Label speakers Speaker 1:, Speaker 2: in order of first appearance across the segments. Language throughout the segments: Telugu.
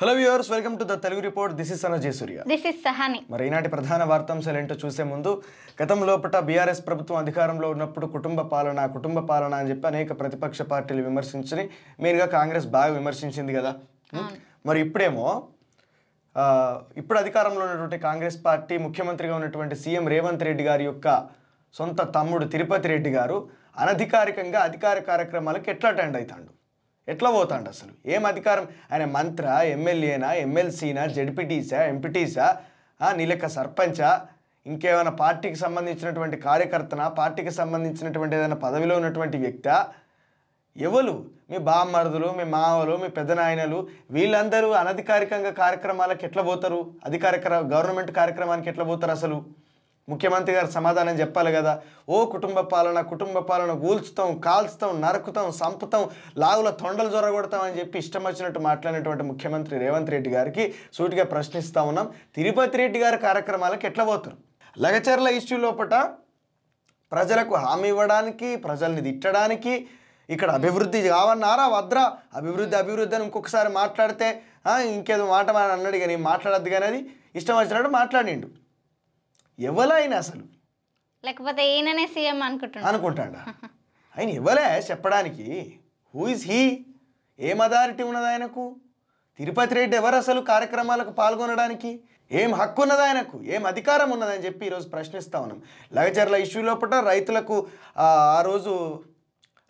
Speaker 1: Hello viewers, welcome to the Telugu report. This is Sanjay Surya.
Speaker 2: This is Sahani.
Speaker 1: మరి ఈనాటి ప్రధాన వార్తాంశాలు ఏంటో చూసే ముందు, గతంలోపట బీఆర్ఎస్ ప్రభుత్వం అధికారంలో ఉన్నప్పుడు కుటుంబ పాలన అని చెప్పి అనేక ప్రతిపక్ష పార్టీలు విమర్శించి మెయిన్గా కాంగ్రెస్ బాగా విమర్శించింది కదా. మరి ఇప్పుడేమో ఇప్పుడు అధికారంలో ఉన్నటువంటి కాంగ్రెస్ పార్టీ ముఖ్యమంత్రిగా ఉన్నటువంటి సీఎం రేవంత్ రెడ్డి గారి యొక్క సొంత తమ్ముడు తిరుపతి రెడ్డి గారు అనధికారికంగా అధికార కార్యక్రమాలకు ఎట్లా అటెండ్ అవుతాడు, ఎట్లా పోతాడు, అసలు ఏం అధికారం? ఆయన మంత్ర, ఎమ్మెల్యేనా, ఎమ్మెల్సీనా, జడ్పీటీసా, ఎంపీటీసా, నీలెక్క సర్పంచా, ఇంకేమైనా పార్టీకి సంబంధించినటువంటి కార్యకర్తనా, పార్టీకి సంబంధించినటువంటి ఏదైనా పదవిలో ఉన్నటువంటి వ్యక్తా? ఎవరు? మీ బామ్మరుదులు, మీ మావలు, మీ పెద్దనాయనలు వీళ్ళందరూ అనధికారికంగా కార్యక్రమాలకు ఎట్లా పోతారు? గవర్నమెంట్ కార్యక్రమానికి ఎట్లా పోతారు? అసలు ముఖ్యమంత్రి గారు సమాధానం చెప్పాలి కదా. కుటుంబ పాలన కూల్చుతాం, కాల్చుతాం, నరుకుతాం, సంపుతాం, లాగుల తొండలు జొరగొడతాం అని చెప్పి ఇష్టం వచ్చినట్టు మాట్లాడినటువంటి ముఖ్యమంత్రి రేవంత్ రెడ్డి గారికి సూటిగా ప్రశ్నిస్తూ ఉన్నాం. తిరుపతి రెడ్డి గారి కార్యక్రమాలకు ఎట్లా పోతారు? లగచర్ల ఇష్యూ లోపల ప్రజలకు హామీ ఇవ్వడానికి, ప్రజల్ని తిట్టడానికి, ఇక్కడ అభివృద్ధి కావన్నారా వద్రా, అభివృద్ధి అని ఇంకొకసారి మాట్లాడితే ఇంకేదో మాట అన్నాడు కానీ మాట్లాడద్దు కానీ అది ఇష్టం వచ్చినట్టు మాట్లాడిండు. ఎవరైనా అసలు
Speaker 2: లేకపోతే ఈయననే సీఎం
Speaker 1: అనుకుంటాడా? ఆయన ఎవరే చెప్పడానికి? Who is he? ఏం అథారిటీ ఉన్నది ఆయనకు? తిరుపతి రెడ్డి ఎవరు అసలు కార్యక్రమాలకు పాల్గొనడానికి? ఏం హక్కు ఉన్నది ఆయనకు? ఏం అధికారం ఉన్నదని చెప్పి ఈరోజు ప్రశ్నిస్తూ ఉన్నాం. లగచర్ల ఇష్యూ లోపల రైతులకు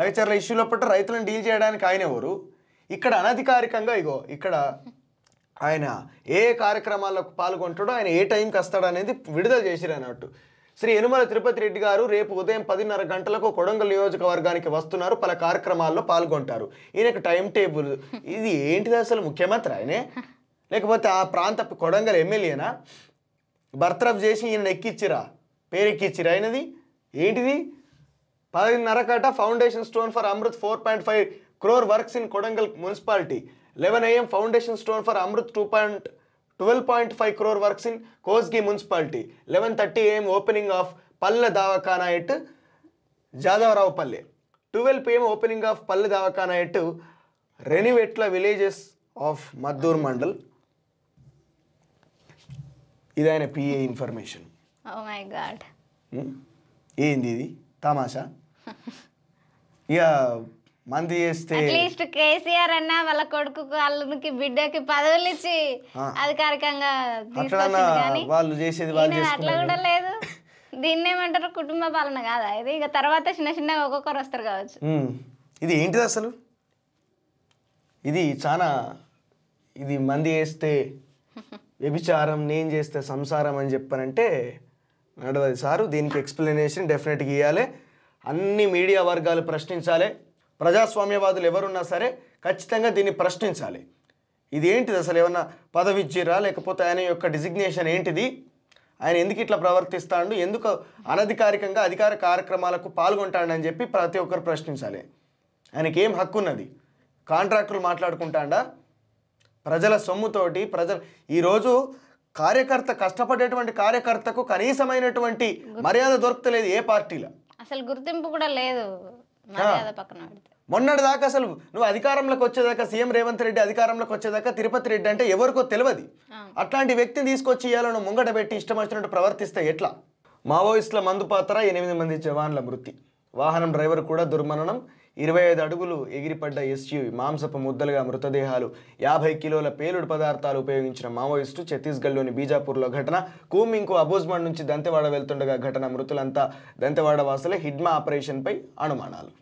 Speaker 1: లగచర్ల ఇష్యూ లోపల రైతులను డీల్ చేయడానికి ఆయన ఎవరు? ఇక్కడ అనధికారికంగా ఇక్కడ ఆయన ఏ కార్యక్రమాలకు పాల్గొంటాడో, ఆయన ఏ టైంకి వస్తాడో అనేది విడుదల చేసిరు అన్నట్టు. శ్రీ యనుమల తిరుపతి రెడ్డి గారు రేపు ఉదయం 10:30 గంటలకు కొడంగల్ నియోజకవర్గానికి వస్తున్నారు, పలు కార్యక్రమాల్లో పాల్గొంటారు. ఈయనకు టైం టేబుల్ ఇది ఏంటిది? అసలు ముఖ్యమంత్రి ఆయనే లేకపోతే ఆ ప్రాంత కొడంగల్ ఎమ్మెల్యేనా? బర్తరఫ్ చేసి ఈయన ఎక్కిచ్చిరా, పేరు ఎక్కిచ్చిరా ఆయనది? ఏంటిది? 10:30 foundation stone for Amrit 4.5 crore works in Kodangal municipality. 11 AM foundation stone for Amrit 12.5 crore works in Kosgi municipality. 11:30 AM opening of Palle Dawakhana at Jadavaraopalle. 12 PM opening of Palle Dawakhana at Renivatla villages of Maddur mandal. ఇది ఆయన పిఏ ఇన్ఫర్మేషన్. ఏంది ఇది తమాషా? ఇక మంది చేస్తే
Speaker 2: అట్లీస్ట్ కేసీఆర్ అన్న వాళ్ళ కొడుకు అల్లునికి బిడ్డకి పదవులు ఇచ్చి అధికారికంగా
Speaker 1: వాళ్ళు చేసేది
Speaker 2: అట్లా కూడా లేదు. దీన్ని ఏమంటారు? కుటుంబ పాలన కాదా ఇది? ఇక తర్వాత చిన్నగా ఒక్కొక్కరు వస్తారు కావచ్చు.
Speaker 1: ఇది ఏంటిది అసలు? ఇది ఇది మంది చేస్తే వ్యభిచారం, నేను చేస్తే సంసారం అని చెప్పానంటే నడవది సారు. దీనికి ఎక్స్ప్లెనేషన్ డెఫినెట్గా ఇవ్వాలి. అన్ని మీడియా వర్గాలు ప్రశ్నించాలి. ప్రజాస్వామ్యవాదులు ఎవరున్నా సరే ఖచ్చితంగా దీన్ని ప్రశ్నించాలి. ఇది ఏంటిది అసలు? ఏమన్నా పదవి ఇచ్చిరా, లేకపోతే ఆయన యొక్క డిజిగ్నేషన్ ఏంటిది? ఆయన ఎందుకు ఇట్లా ప్రవర్తిస్తాడు? ఎందుకు అనధికారికంగా అధికార కార్యక్రమాలకు పాల్గొంటాడని చెప్పి ప్రతి ఒక్కరు ప్రశ్నించాలి. ఆయనకి ఏం హక్కు ఉన్నది? కాంట్రాక్టులు మాట్లాడుకుంటాడా? ప్రజల సొమ్ముతోటి ఈరోజు కష్టపడేటువంటి కార్యకర్తకు కనీసమైనటువంటి మర్యాద దొరకలేదు ఏ పార్టీలో.
Speaker 2: అసలు గుర్తింపు కూడా లేదు.
Speaker 1: మొన్నటి దాకా అసలు నువ్వు అధికారంలోకి వచ్చేదాకా, సీఎం రేవంత్ రెడ్డి అధికారంలోకి వచ్చేదాకా తిరుపతి రెడ్డి అంటే ఎవరికో తెలియదు. అట్లాంటి వ్యక్తిని తీసుకొచ్చి ఇవ్వాలను ముంగట పెట్టి ఇష్టం వచ్చినట్టు ప్రవర్తిస్తే ఎట్లా? మావోయిస్టుల మందు పాత్ర, 8 మంది జవాన్ల మృతి, వాహనం డ్రైవర్ కూడా దుర్మరణం, 25 అడుగులు ఎగిరిపడ్డ ఎస్యూవి, మాంసపు ముద్దలుగా మృతదేహాలు, 50 కిలోల పేలుడు పదార్థాలు ఉపయోగించిన మావోయిస్టు. ఛత్తీస్గఢ్లోని బీజాపూర్లో ఘటన. కూమింకు అబూజ్మండ్ నుంచి దంతెవాడ వెళ్తుండగా ఘటన. మృతులంతా దంతెవాడ వాసులే. హిడ్మా ఆపరేషన్పై అనుమానాలు.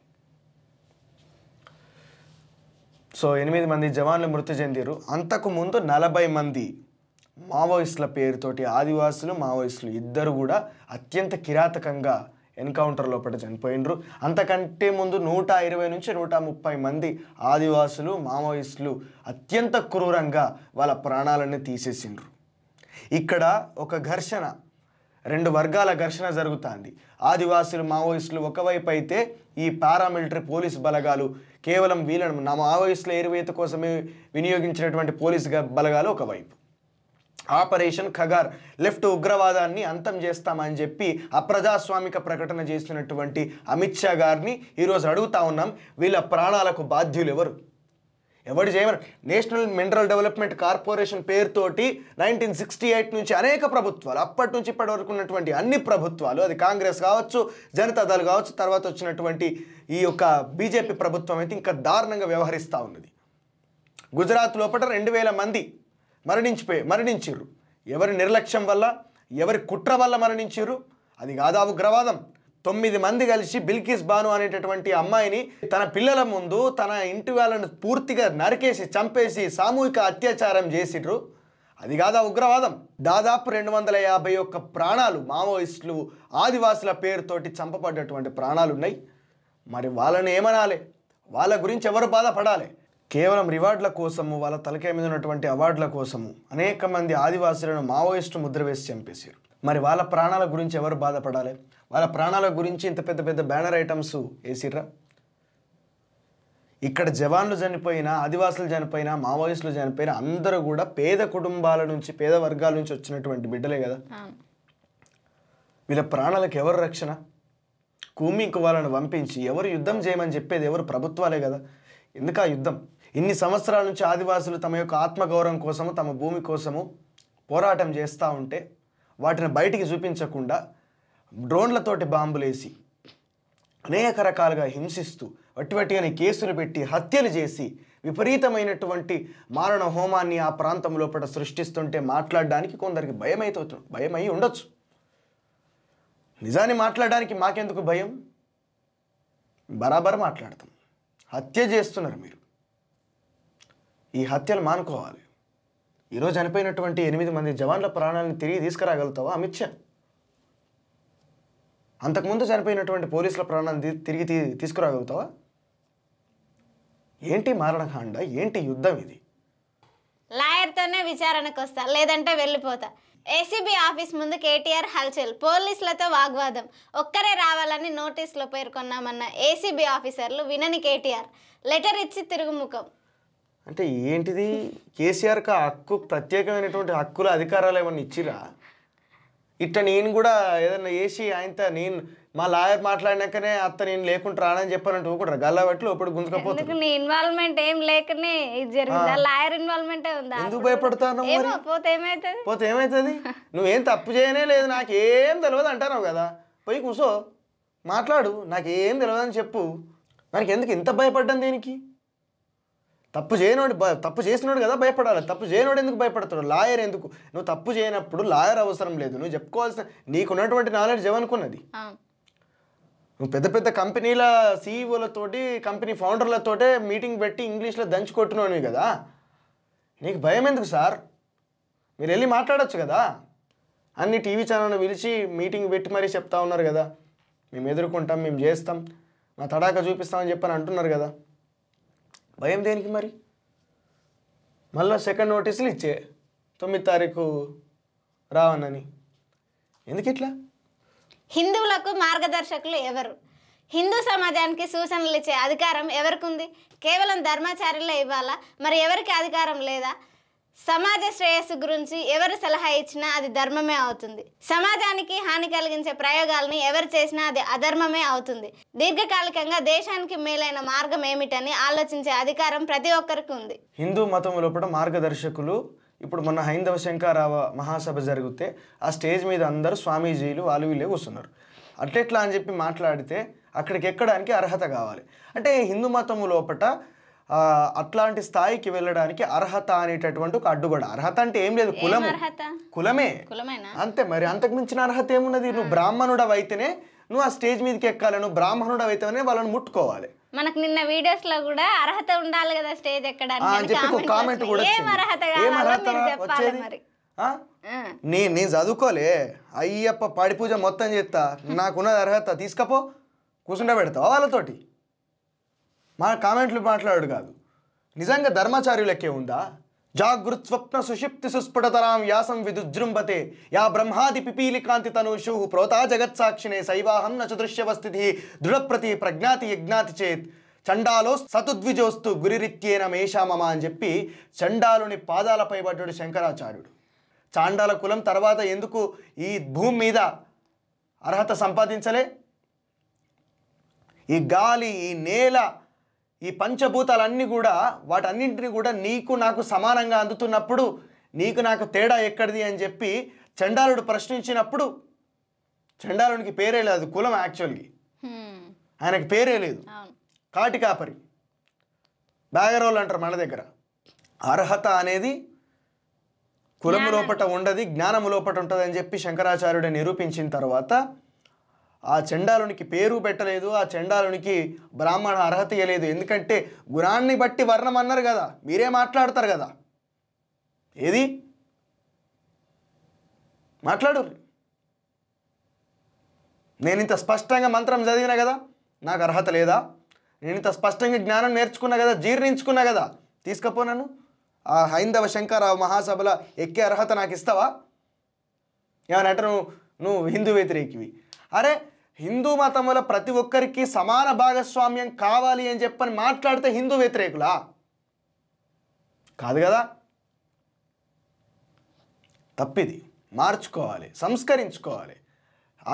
Speaker 1: సో 8 మంది జవాన్లు మృతి చెందిరు. అంతకు ముందు 40 మంది మావోయిస్టుల పేరుతోటి ఆదివాసులు, మావోయిస్టులు ఇద్దరు కూడా అత్యంత కిరాతకంగా ఎన్కౌంటర్ లోపల చనిపోయినరు. అంతకంటే ముందు 120 నుంచి 130 మంది ఆదివాసులు, మావోయిస్టులు అత్యంత క్రూరంగా వాళ్ళ ప్రాణాలను తీసేసిండ్రు. ఇక్కడ ఒక ఘర్షణ, 2 వర్గాల ఘర్షణ జరుగుతుంది. ఆదివాసులు, మావోయిస్టులు ఒకవైపు అయితే, ఈ పారామిలిటరీ పోలీస్ బలగాలు కేవలం వీళ్ళను మావోయిస్టుల ఏరువేత కోసమే వినియోగించినటువంటి పోలీస్ బలగాలు ఒకవైపు. ఆపరేషన్ ఖగార్ లెఫ్ట్ ఉగ్రవాదాన్ని అంతం చేస్తామని చెప్పి అప్రజాస్వామిక ప్రకటన చేసినటువంటి అమిత్ షా గారిని ఈరోజు అడుగుతా ఉన్నాం, వీళ్ళ ప్రాణాలకు బాధ్యులు ఎవరు? ఎవరు చేయమని నేషనల్ మినరల్ డెవలప్మెంట్ కార్పొరేషన్ పేరుతోటి 1968 నుంచి అనేక ప్రభుత్వాలు అప్పటి నుంచి ఇప్పటి వరకు ఉన్నటువంటి అన్ని ప్రభుత్వాలు, అది కాంగ్రెస్ కావచ్చు, జనతాదళ్ కావచ్చు, తర్వాత వచ్చినటువంటి ఈ యొక్క బీజేపీ ప్రభుత్వం అయితే ఇంకా దారుణంగా వ్యవహరిస్తూ ఉన్నది. గుజరాత్ లోపల 2000 మంది మరణించారు. ఎవరి నిర్లక్ష్యం వల్ల, ఎవరి కుట్ర వల్ల మరణించారు? అది కాదా ఉగ్రవాదం? 9 మంది కలిసి బిల్కిస్ బాను అనేటటువంటి అమ్మాయిని తన పిల్లల ముందు తన ఇంటి వాళ్ళను పూర్తిగా నరికేసి చంపేసి సామూహిక అత్యాచారం చేసిర్రు. అది కాదా ఉగ్రవాదం? దాదాపు 251 ప్రాణాలు మావోయిస్టులు ఆదివాసుల పేరుతోటి చంపబడ్డటువంటి ప్రాణాలు ఉన్నాయి. మరి వాళ్ళని ఏమనాలి? వాళ్ళ గురించి ఎవరు బాధపడాలి? కేవలం రివార్డుల కోసము, వాళ్ళ తలకాయ మీద ఉన్నటువంటి అవార్డుల కోసము అనేక మంది ఆదివాసులను మావోయిస్టు ముద్ర వేసి చంపేశారు. మరి వాళ్ళ ప్రాణాల గురించి ఎవరు బాధపడాలి? వాళ్ళ ప్రాణాల గురించి ఇంత పెద్ద పెద్ద బ్యానర్ ఐటమ్స్ వేసిర్రా? ఇక్కడ జవాన్లు చనిపోయినా, ఆదివాసులు చనిపోయినా, మావోయిస్టులు చనిపోయినా అందరూ కూడా పేద కుటుంబాల నుంచి, పేద వర్గాల నుంచి వచ్చినటువంటి బిడ్డలే కదా. వీళ్ళ ప్రాణాలకు ఎవరు రక్షణ? కూమింకు వాళ్ళను పంపించి ఎవరు యుద్ధం చేయమని చెప్పేది ఎవరు? ప్రభుత్వాలే కదా. ఎందుకు ఆ యుద్ధం? ఇన్ని సంవత్సరాల నుంచి ఆదివాసులు తమ యొక్క ఆత్మగౌరవం కోసము, తమ భూమి కోసము పోరాటం చేస్తూ ఉంటే వాటిని బయటికి చూపించకుండా డ్రోన్లతోటి బాంబులేసి అనేక రకాలుగా హింసిస్తూ వట్టివట్టిగానే కేసులు పెట్టి హత్యలు చేసి విపరీతమైనటువంటి మారణ హోమాన్ని ఆ ప్రాంతం లోపల సృష్టిస్తుంటే మాట్లాడడానికి కొందరికి భయమై ఉండొచ్చు. నిజాన్ని మాట్లాడడానికి మాకెందుకు భయం? బరాబర్ మాట్లాడతాం. హత్య చేస్తున్నారు మీరు. ఈ హత్యలు మానుకోవాలి. ఈరోజు చనిపోయినటువంటి 8 మంది జవాన్ల ప్రాణాలను తిరిగి తీసుకురాగలుగుతావా అమిత్ షా? అంతకుముందు చనిపోయినటువంటి పోలీసుల ప్రాణాలను తిరిగి తీసుకురాగలుగుతావా? ఏంటి మారణకాండ? ఏంటి యుద్ధం ఇది?
Speaker 2: లాయర్తోనే విచారణకు వస్తా, లేదంటే వెళ్ళిపోతా. ఏసీబీ ఆఫీస్ ముందు కేటీఆర్ హల్చల్, పోలీసులతో వాగ్వాదం. ఒక్కరే రావాలని నోటీసులో పేర్కొన్నామన్న ఏసీబీ ఆఫీసర్లు వినని కేటీఆర్ లెటర్ ఇచ్చి తిరుగుముఖం.
Speaker 1: అంటే ఏంటిది? కేసీఆర్కి హక్కు, ప్రత్యేకమైనటువంటి హక్కులు, అధికారాలు ఏమన్నా ఇచ్చిరా? ఇట్లా నేను కూడా ఏదన్నా వేసి ఆయనతో నేను మా లాయర్ మాట్లాడినాకనే అత్త నేను లేకుండా రానని చెప్పానంటే ఊకుంటారు గల్లబట్టి ఇప్పుడు గుంజుకపోతుంది.
Speaker 2: నీ ఇన్వాల్వ్మెంట్ ఏం లేకనే ఇది జరిగిందా? లాయర్ ఇన్వాల్వ్మెంట్ ఉందా?
Speaker 1: ఎందుకు భయపడతాను?
Speaker 2: పోతే
Speaker 1: ఏమవుతుంది? నువ్వేం తప్పు చేయనే లేదు, నాకేం తెలియదు అంటావు కదా. పోయి కూర్చో, మాట్లాడు, నాకేం తెలియదు అని చెప్పు. మనకి ఎందుకు ఇంత భయపడ్డాను? దేనికి? తప్పు చేసినోడు కదా భయపడాలి. తప్పు చేయనోడు ఎందుకు భయపడతాడు? లాయర్ ఎందుకు? నువ్వు తప్పు చేయనప్పుడు లాయర్ అవసరం లేదు. నువ్వు చెప్పుకోవాల్సిన నీకున్నటువంటి నాలెడ్జ్ ఏమనుకున్నది? నువ్వు పెద్ద పెద్ద కంపెనీల సీఈఓలతోటి, కంపెనీ ఫౌండర్లతోటే మీటింగ్ పెట్టి ఇంగ్లీష్లో దంచి కొట్టినోనివి కదా. నీకు భయం ఎందుకు సార్? మీరు వెళ్ళి మాట్లాడచ్చు కదా. అన్ని టీవీ ఛానల్ని పిలిచి మీటింగ్ పెట్టి మరీ చెప్తా ఉన్నారు కదా, మేము ఎదుర్కొంటాం, మేము చేస్తాం, మా తడాక చూపిస్తామని చెప్పని అంటున్నారు కదా. భయం దేనికి మరి? మళ్ళీ సెకండ్ నోటీసులు ఇచ్చే 9 తారీఖు రావనని. ఎందుకు ఇట్లా?
Speaker 2: హిందువులకు మార్గదర్శకులు ఎవరు? హిందూ సమాజానికి సూచనలు ఇచ్చే అధికారం ఎవరికి ఉంది? కేవలం ధర్మాచార్యులే ఇవ్వాలా? మరి ఎవరికి అధికారం లేదా? సమాజ శ్రేయస్సు గురించి ఎవరు సలహా ఇచ్చినా అది ధర్మమే అవుతుంది. సమాజానికి హాని కలిగించే ప్రయోగాలని ఎవరు చేసినా అది అధర్మమే అవుతుంది. దీర్ఘకాలికంగా దేశానికి మేలైన మార్గం ఏమిటని ఆలోచించే అధికారం ప్రతి ఒక్కరికి ఉంది.
Speaker 1: హిందూ మతం లోపల మార్గదర్శకులు ఇప్పుడు మొన్న హైందవ శంకరావ మహాసభ జరిగితే ఆ స్టేజ్ మీద అందరూ స్వామీజీలు వాళ్ళు వీళ్ళే కూర్చున్నారు. అట్లెట్లా అని చెప్పి మాట్లాడితే అక్కడికి ఎక్కడానికి అర్హత కావాలి. అంటే హిందూ మతము లోపల అట్లాంటి స్థాయికి వెళ్ళడానికి అర్హత అనేటటువంటి ఒక అడ్డుగోడ. అర్హత అంటే ఏం లేదు, కులమే అంతే. మరి అంతకు మించిన అర్హత ఏమున్నది? నువ్వు బ్రాహ్మణుడు అయితేనే నువ్వు ఆ స్టేజ్ మీదకి ఎక్కాలి, నువ్వు బ్రాహ్మణుడు అయితేనే వాళ్ళని ముట్టుకోవాలి.
Speaker 2: మనకు నిన్న వీడియోస్ లో కూడా అర్హత ఉండాలి కదా స్టేజ్ ఎక్కడానికి.
Speaker 1: నేను చదువుకోలే, అయ్యప్ప పాడి పూజ మొత్తం చేస్తా, నాకున్నది అర్హత తీసుకపో, కూర్చుండ పెడతావా వాళ్ళతోటి? మా కామెంట్లు మాట్లాడు కాదు. నిజంగా ధర్మాచార్యులకే ఉందా? జాగృత్ స్వప్న సుషిప్తి సుస్ఫుటతరాం వ్యాసం విదుజృంభతే యా బ్రహ్మాది పిపీలి కాంతి తనూషు ప్రోతా జగత్సాక్షినే శైవాహం న చదృశ్యవస్థితి దృఢప్రతి ప్రజ్ఞాతి యజ్ఞాతి చేత్ చండాలో సతుద్విజోస్తు గురిరిత్యేన మేషామమ అని చెప్పి చండాలుని పాదాలపై పడ్డాడు శంకరాచార్యుడు. చాండాల కులం తర్వాత ఎందుకు ఈ భూమి మీద అర్హత సంపాదించలే? ఈ గాలి, ఈ నేల, ఈ పంచభూతాలన్నీ కూడా వాటన్నింటినీ కూడా నీకు నాకు సమానంగా అందుతున్నప్పుడు నీకు నాకు తేడా ఎక్కడిది అని చెప్పి చండాలుడు ప్రశ్నించినప్పుడు, చండాలునికి పేరే లేదు కులం, యాక్చువల్గా ఆయనకి పేరే లేదు, కాటి కాపరి, బ్యాగరోళ్ళు అంటారు మన దగ్గర. అర్హత అనేది కులము లోపట ఉండదు, జ్ఞానము లోపట ఉంటుంది అని చెప్పి శంకరాచార్యుడు నిరూపించిన తర్వాత ఆ చండాలునికి పేరు పెట్టలేదు, ఆ చండాలునికి బ్రాహ్మణ అర్హత ఇవ్వలేదు. ఎందుకంటే గుణాన్ని బట్టి వర్ణం అన్నారు కదా, మీరే మాట్లాడతారు కదా, ఏది మాట్లాడు. నేను ఇంత స్పష్టంగా మంత్రం చదివినా కదా, నాకు అర్హత లేదా? నేను ఇంత స్పష్టంగా జ్ఞానం నేర్చుకున్నా కదా, జీర్ణించుకున్నా కదా, తీసుకపోనాను ఆ హైందవ శంకర మహాసభల ఎక్కే అర్హత నాకు ఇస్తావా? ఏమనంటే నువ్వు హిందూ వ్యతిరేకివి. అరే హిందూ మతంలో ప్రతి ఒక్కరికి సమాన భాగస్వామ్యం కావాలి అని చెప్పని మాట్లాడితే హిందూ వ్యతిరేకులా? కాదు కదా. తప్పిది, మార్చుకోవాలి, సంస్కరించుకోవాలి.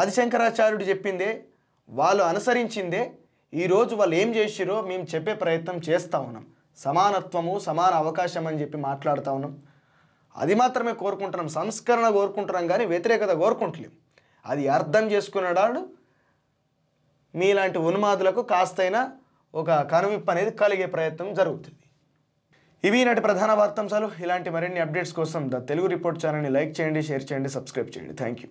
Speaker 1: ఆదిశంకరాచార్యుడు చెప్పిందే, వాళ్ళు అనుసరించిందే ఈరోజు వాళ్ళు ఏం చేసిరో మేము చెప్పే ప్రయత్నం చేస్తూ ఉన్నాం. సమానత్వము, సమాన అవకాశం అని చెప్పి మాట్లాడుతూ ఉన్నాం. అది మాత్రమే కోరుకుంటున్నాం, సంస్కరణ కోరుకుంటున్నాం, కానీ వ్యతిరేకత కోరుకుంటలేం. అది అర్థం చేసుకున్నాడు మీలాంటి ఉన్మాదులకు కాస్తైనా ఒక కనువిప్పు అనేది కలిగే ప్రయత్నం జరుగుతుంది. ఇవి నాటి ప్రధాన వార్తాంశాలు. ఇలాంటి మరిన్ని అప్డేట్స్ కోసం ద తెలుగు రిపోర్ట్ ఛానల్ని లైక్ చేయండి, షేర్ చేయండి, సబ్స్క్రైబ్ చేయండి. Thank you.